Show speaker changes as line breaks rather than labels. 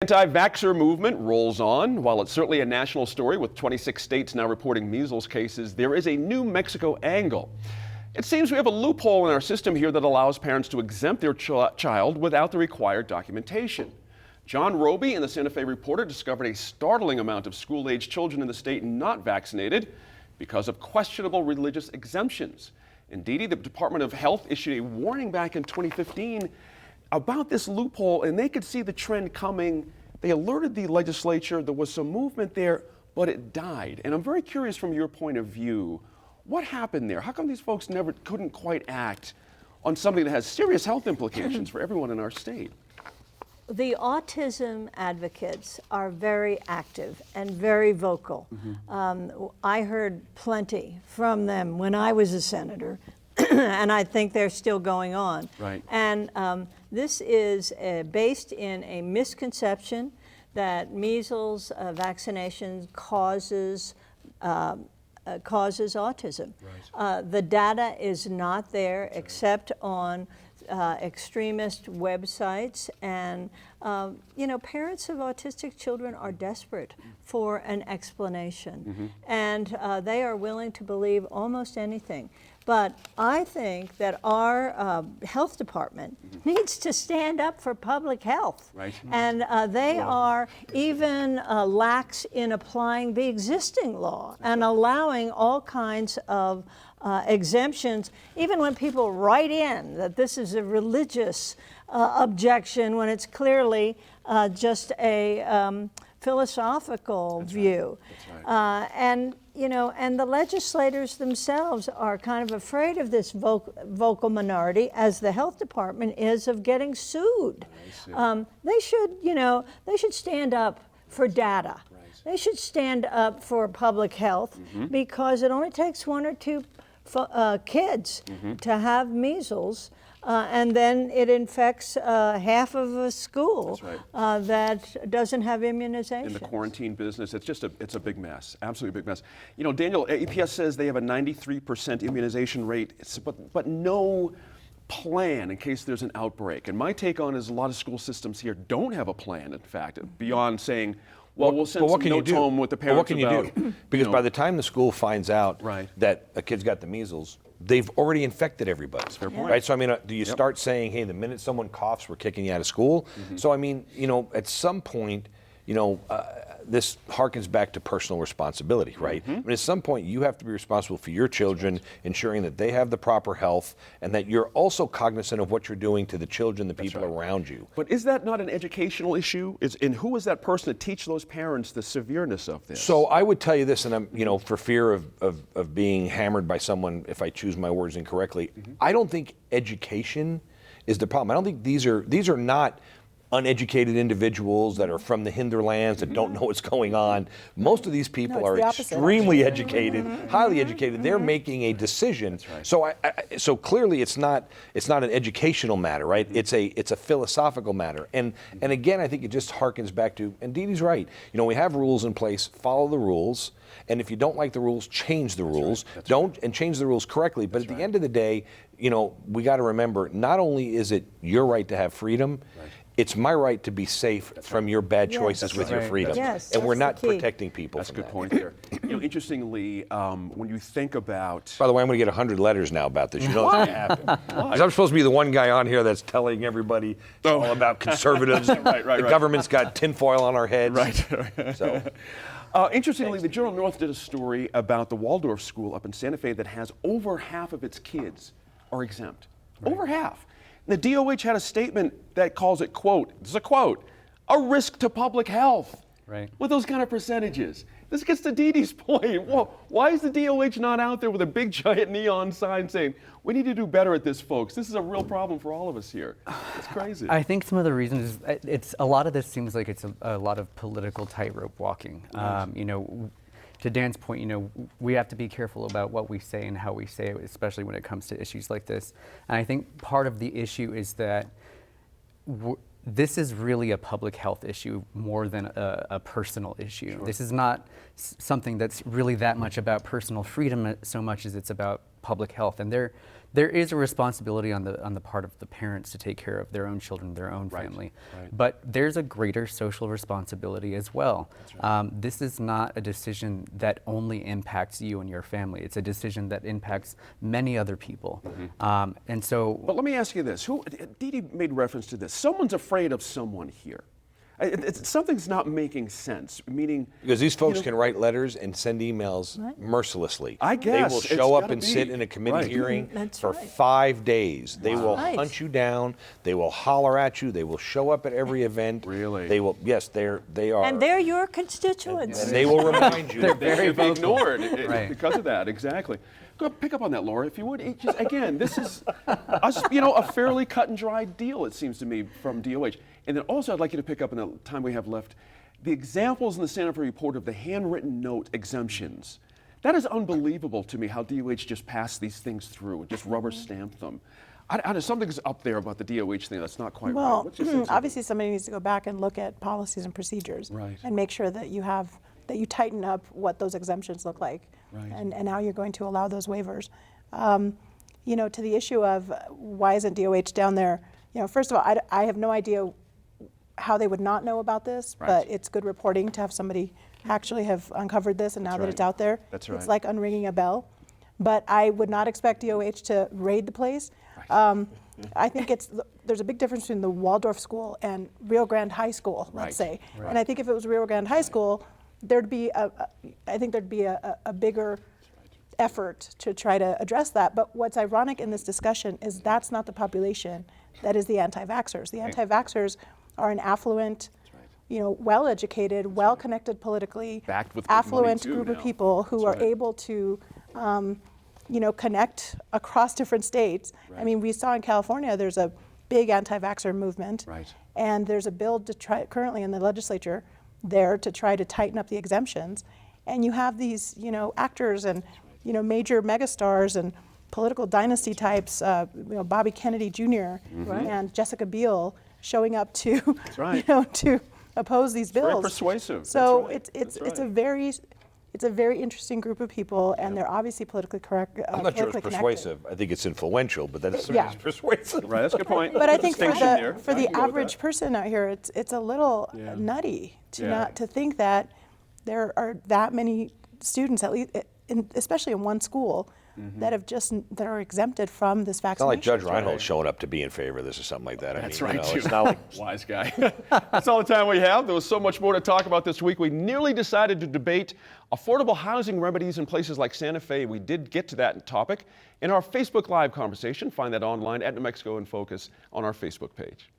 Anti-vaxxer movement rolls on. While it's certainly a national story with 26 states now reporting measles cases, there is a New Mexico angle. It seems we have a loophole in our system here that allows parents to exempt their child without the required documentation. John Roby in the Santa Fe Reporter discovered a startling amount of school-age children in the state not vaccinated because of questionable religious exemptions. Indeed, the Department of Health issued a warning back in 2015 about this loophole, and they could see the trend coming. They alerted the legislature. There was some movement there, but it died. And I'm very curious from your point of view, what happened there? How come these folks couldn't quite act on something that has serious health implications for everyone in our state?
The autism advocates are very active and very vocal. I heard plenty from them when I was a senator, and I think they're still going on.
Right.
And this is based in a misconception that measles vaccination causes autism. Right. The data is not there except on extremist websites, and parents of autistic children are desperate for an explanation, and they are willing to believe almost anything. But I think that our health department needs to stand up for public health.
Right.
And they are even lax in applying the existing law and allowing all kinds of exemptions, even when people write in that this is a religious objection, when it's clearly just a philosophical view.
That's right.
And the legislators themselves are kind of afraid of this vocal minority, as the health department is, of getting sued. They should stand up for data. They should stand up for public health, because it only takes one or two kids to have measles, and then it infects half of a school that doesn't have immunization.
In the quarantine business, it's a big mess, absolutely big mess. You know, Daniel, APS says they have a 93% immunization rate, but no plan in case there's an outbreak. And my take on it is a lot of school systems here don't have a plan, in fact, beyond saying, well, we'll send some notes home with the parents.
What can you do? Because by the time the school finds out that a kid's got the measles, they've already infected everybody. That's a fair point. Right? So, I mean, do you start saying, hey, the minute someone coughs, we're kicking you out of school? So, I mean, at some point, this harkens back to personal responsibility, right? I mean, at some point, you have to be responsible for your children, ensuring that they have the proper health, and that you're also cognizant of what you're doing to the children, the people around you.
But is that not an educational issue? And who is that person to teach those parents the severeness of this?
So I would tell you this, and I'm, for fear of being hammered by someone if I choose my words incorrectly, I don't think education is the problem. I don't think these are not uneducated individuals that are from the hinterlands that don't know what's going on. Most of these people are extremely educated, highly educated. They're making a decision. So so clearly it's not an educational matter, right? It's a philosophical matter. And again, I think it just harkens back to, and Dee Dee's right. We have rules in place, follow the rules. And if you don't like the rules, change the rules. And change the rules correctly. But at the end of the day, we got to remember, not only is it your right to have freedom, it's my right to be safe from your bad choices with your freedom.
Yes,
and we're not protecting people.
That's a good point there. Interestingly, when you think about...
By the way, I'm going to get 100 letters now about this. You know what's going to happen. Because I'm supposed to be the one guy on here that's telling everybody all about conservatives. The government's got tinfoil on our heads. So.
Interestingly, the Journal North did a story about the Waldorf School up in Santa Fe that has over half of its kids are exempt. Over half. The DOH had a statement that calls it, quote, this is a quote, a risk to public health. With those kind of percentages. This gets to Dee Dee's point. Well, why is the DOH not out there with a big giant neon sign saying, we need to do better at this, folks. This is a real problem for all of us here. It's crazy.
I think some of the reasons, a lot of this seems like it's a lot of political tightrope walking. To Dan's point, we have to be careful about what we say and how we say it, especially when it comes to issues like this. And I think part of the issue is that this is really a public health issue more than a personal issue. This is not something that's really that much about personal freedom so much as it's about public health. And there is a responsibility on the part of the parents to take care of their own children, their own family.
right.
But there's a greater social responsibility as well. This is not a decision that only impacts you and your family. It's a decision that impacts many other people. And so,
But let me ask you this. Dee Dee made reference to this. Someone's afraid of someone here. Something's not making sense, meaning...
Because these folks can write letters and send emails mercilessly.
I guess
They will
it's
show up
gotta
and
be.
sit in a committee
Right.
hearing
That's
for
right.
5 days. They will
Right.
hunt you down. They will holler at you. They will show up at every event.
Really?
They will. Yes, they are.
And they're your constituents.
And they will remind you.
They should be ignored
Right.
because of that, exactly. Go pick up on that, Laura, if you would. Again, this is a fairly cut and dry deal, it seems to me, from DOH. And then also, I'd like you to pick up in the time we have left, the examples in the Stanford report of the handwritten note exemptions. That is unbelievable to me how DOH just passed these things through and just rubber stamped them. Something's up there about the DOH thing that's not quite right.
Well,
What's your sense of it?
obviously somebody needs to go back and look at policies and procedures
Right.
and make sure that you tighten up what those exemptions look like
Right.
and how you're going to allow those waivers. To the issue of why isn't DOH down there, first of all, I have no idea how they would not know about this,
Right.
but it's good reporting to have somebody actually have uncovered this, and now that
right.
it's out there,
That's right.
it's like unringing a bell. But I would not expect DOH to raid the place. I think there's a big difference between the Waldorf School and Rio Grande High School, let's say.
Right.
And I think if it was Rio Grande High School, there'd be a bigger effort to try to address that. But what's ironic in this discussion is that's not the population that is the anti-vaxxers. The anti-vaxxers are an affluent, well-educated, well-connected politically,
Backed with good money,
affluent
too,
group
now.
of people who
That's
are
right.
able to connect across different states. I mean, we saw in California there's a big anti-vaxxer movement,
Right.
and there's a bill currently in the legislature there to try to tighten up the exemptions. And you have these, actors and major megastars and political dynasty types, Bobby Kennedy Jr. and Jessica Biel showing up to,
right.
to oppose these bills.
very persuasive.
So
That's right.
it's a very interesting group of people, and they're obviously politically correct.
I'm not sure it's
politically connected.
persuasive. I think it's influential, but that's
Yeah.
persuasive.
Right, that's a good point.
But I think for
Distinction there.
the
I can go with
average
that.
person out here, it's a little
Yeah.
nutty to
Yeah.
not to think that there are that many students, at least, especially in one school, that are exempted from this
It's not
vaccination.
like Judge Reinhold showing up to be in favor of this or something like that.
That's
I mean,
right,
you know,
too.
it's not like
Wise guy. That's all the time we have. There was so much more to talk about this week. We nearly decided to debate affordable housing remedies in places like Santa Fe. We did get to that topic in our Facebook Live conversation. Find that online at New Mexico in Focus on our Facebook page.